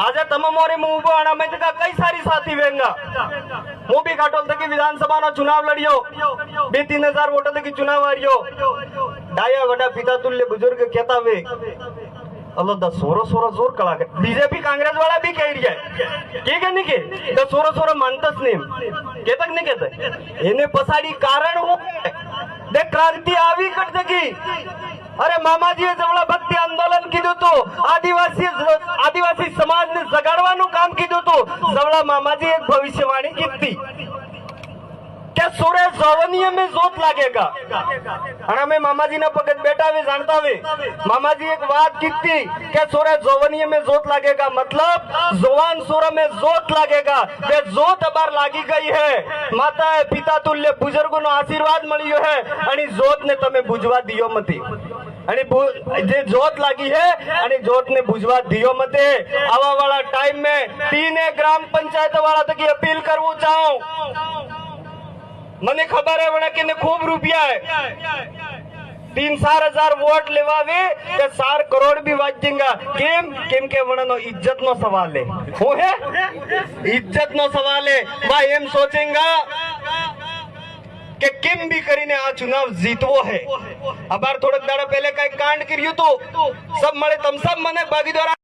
આજે તમે मोरे मुंह उभो आना में का कई सारी साथी वेंगा मु भी काटोल तक विधानसभा नो चुनाव लड़ियो 2-3 हजार वोट तक चुनाव हारियो डाया वडा पिता तुल्य बुजुर्ग कहता वे अल्लाह द सोरो सोरो जोर कला के बीजेपी कांग्रेस वाला भी कह रही है के नहीं के द सोरो सोरो मानतस नहीं कहता नहीं कहता एने पसाड़ी कारण हो दे क्रांति आवी कट जगी अरे मामाजीए जवळा भक्ति आंदोलन कीधुं तो आदिवासी समाज ने जगाड़वानुं काम कीधुं तो जवळा मामाजी एक भविष्यवाणी कीधी क्या सूर्य जवनीय में जोत लागेगा અને અમે મામાજીના પગત બેઠા વે જાણતા વે મામાજી એક વાત કીધી કે सूर्य जवनीय में जोत लागेगा मतलब जवान सूर्य में जोत लागेगा ये जोत अबार लागी गई है माता पिता तुल्य बुजुर्गों नो आशीर्वाद मळ्यो है आणि जोत ने તમે बुझवा दियो मती અને જે જોત લાગી है અને જોત ने बुझवा दियो मते आवा वाला टाइम में 3 ग्राम पंचायत वाला तक अपील करवू चाहूं मने खबर है वड़ा के खूब रुपया है 3-4 हजार वोट लेवावे ते 4 करोड़ भी वाजेगा केम केम के वड़ा नो इज्जत नो सवाल है हो है इज्जत नो सवाल है भाई एम सोचेगा के केम भी करीने आ चुनाव जीतवो है अबार थोड़क दाड़ा पहले कई कांड कर्યું तो सब मळे तम सब मने भागीदार